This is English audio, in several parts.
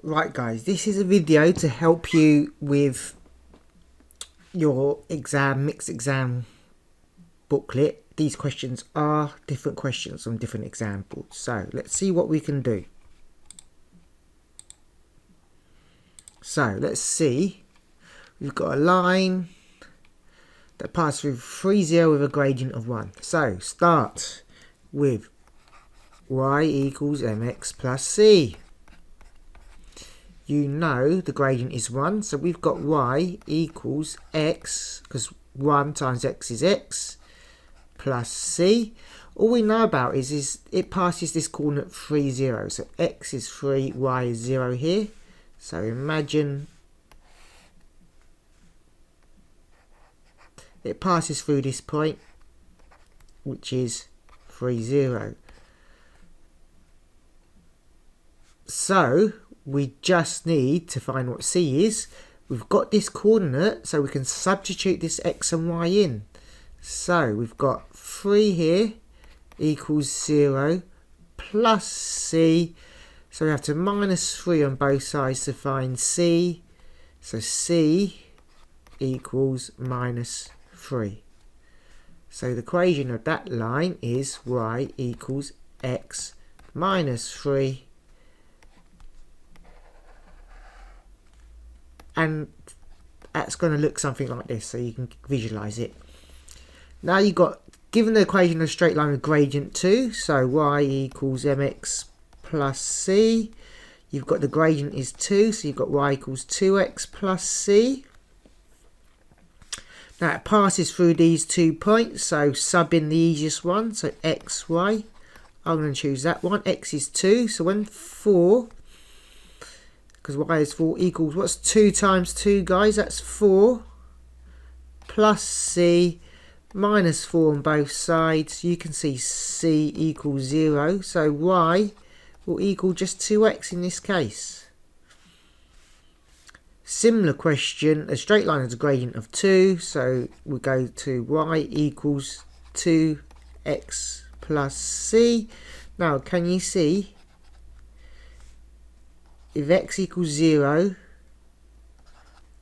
Right guys, this is a video to help you with your mixed exam booklet. These questions are different questions on different examples. So let's see what we can do. So let's see. We've got a line that passes through 3, 0 with a gradient of 1. So start with y equals mx plus c. You know the gradient is 1, so we've got y equals x, because 1 times x is x, plus c. All we know about is it passes this coordinate 3, 0. So x is 3, y is 0 here. So imagine it passes through this point, which is 3, 0. So we just need to find what c is. We've got this coordinate, so we can substitute this x and y in. So we've got 3 here equals 0 plus c. So we have to minus 3 on both sides to find c. So c equals minus 3. So the equation of that line is y equals x minus 3. And that's going to look something like this, so you can visualize it. Now you've got, given the equation of a straight line with gradient 2, so y equals mx plus c. You've got the gradient is 2, so you've got y equals 2x plus c. Now it passes through these 2 points, so sub in the easiest one, so x, y. I'm going to choose that one. X is 2, so when 4, because y is 4 equals, what's 2 times 2 guys? That's 4 plus c minus 4 on both sides. You can see c equals 0, so y will equal just 2x in this case. Similar question, a straight line has a gradient of 2, so we go to y equals 2x plus c. Now can you see, if x equals 0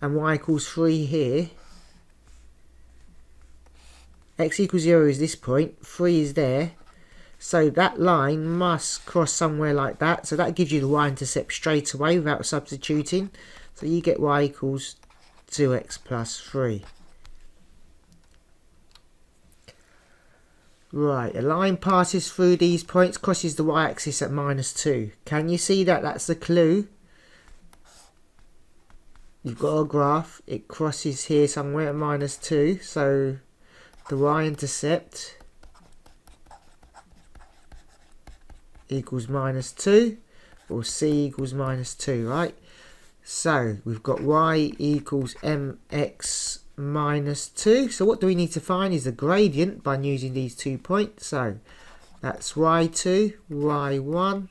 and y equals 3 here, x equals 0 is this point, 3 is there, so that line must cross somewhere like that. So that gives you the y-intercept straight away without substituting. So you get y equals 2x plus 3. Right, a line passes through these points, crosses the y-axis at minus 2. Can you see that? That's the clue. You've got a graph, it crosses here somewhere at minus 2, so the y-intercept equals minus 2, or c equals minus 2, right? So we've got y equals mx minus 2. So what do we need to find is the gradient by using these 2 points. So that's y2, y1,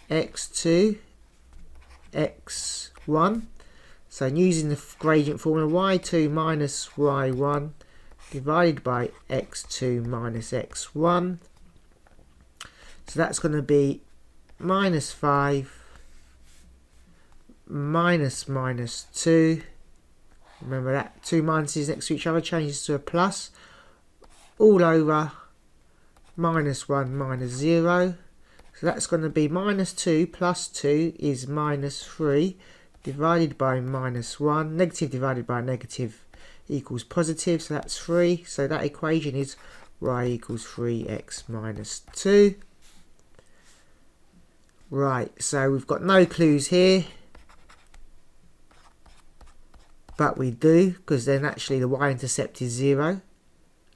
x2, x1. So using the gradient formula, y2 minus y1 divided by x2 minus x1. So that's going to be minus 5 minus minus 2. Remember that 2 minuses next to each other changes to a plus, all over minus 1 minus 0. So that's going to be minus 2 plus 2 is minus 3 divided by minus 1. Negative divided by negative equals positive, so that's 3. So that equation is y equals 3x minus 2. Right, so we've got no clues here, but we do, because then actually the y-intercept is 0.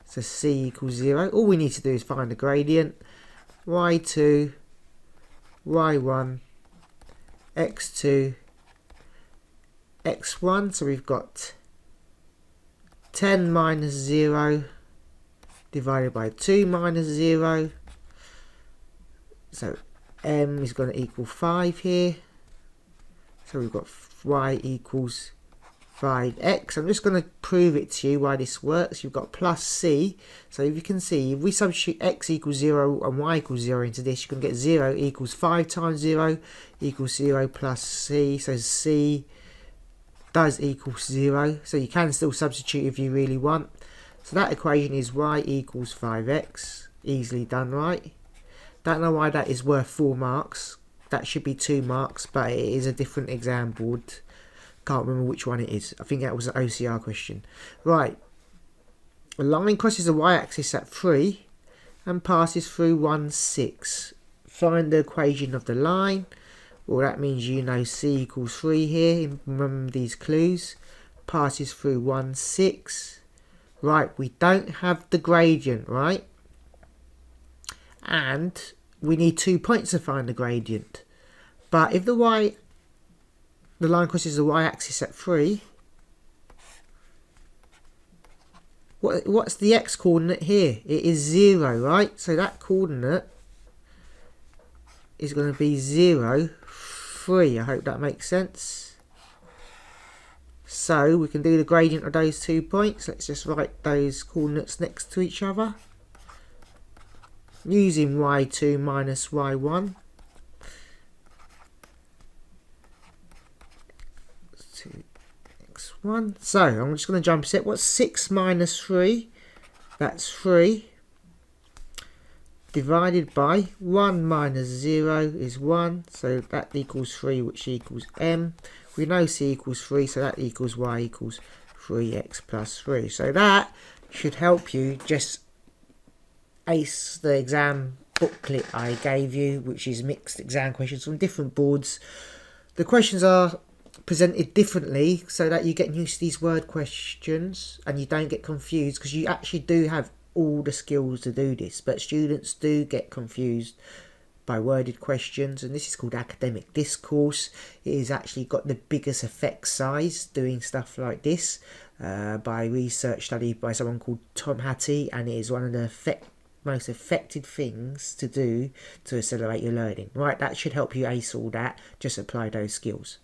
So c equals 0. All we need to do is find the gradient. y2, y1, x2, x1. So we've got 10 minus 0 divided by 2 minus 0. So m is going to equal 5 here. So we've got y equals 5x. I'm just going to prove it to you why this works. You've got plus c. So if you can see, if we substitute x equals 0 and y equals 0 into this, you can get 0 equals 5 times 0 equals 0 plus c. So c does equal 0. So you can still substitute if you really want. So that equation is y equals 5x. Easily done, right? Don't know why that is worth 4 marks. That should be 2 marks, but it is a different exam board. Can't remember which one it is. I think that was an OCR question. Right. A line crosses the y-axis at 3 and passes through 1, 6. Find the equation of the line. Well, that means you know c equals 3 here. Remember these clues. Passes through 1, 6. Right, we don't have the gradient, right? And we need 2 points to find the gradient. But if the line crosses the y-axis at 3, what's the x coordinate here? It is 0, right? So that coordinate is going to be 0, 3. I hope that makes sense. So we can do the gradient of those 2 points. Let's just write those coordinates next to each other. Using y2 minus y1. 2x1. So I'm just going to jump a set. What's 6 minus 3? That's 3. Divided by 1 minus 0 is 1. So that equals 3, which equals m. We know c equals 3, so that equals y equals 3x plus 3. So that should help you just ace the exam booklet I gave you, which is mixed exam questions from different boards. The questions are presented differently so that you get used to these word questions and you don't get confused, because you actually do have all the skills to do this, but students do get confused by worded questions, and this is called academic discourse. It has actually got the biggest effect size doing stuff like this by research study by someone called Tom Hattie, and it is one of the most effective things to do to accelerate your learning. Right, that should help you ace all that. Just apply those skills.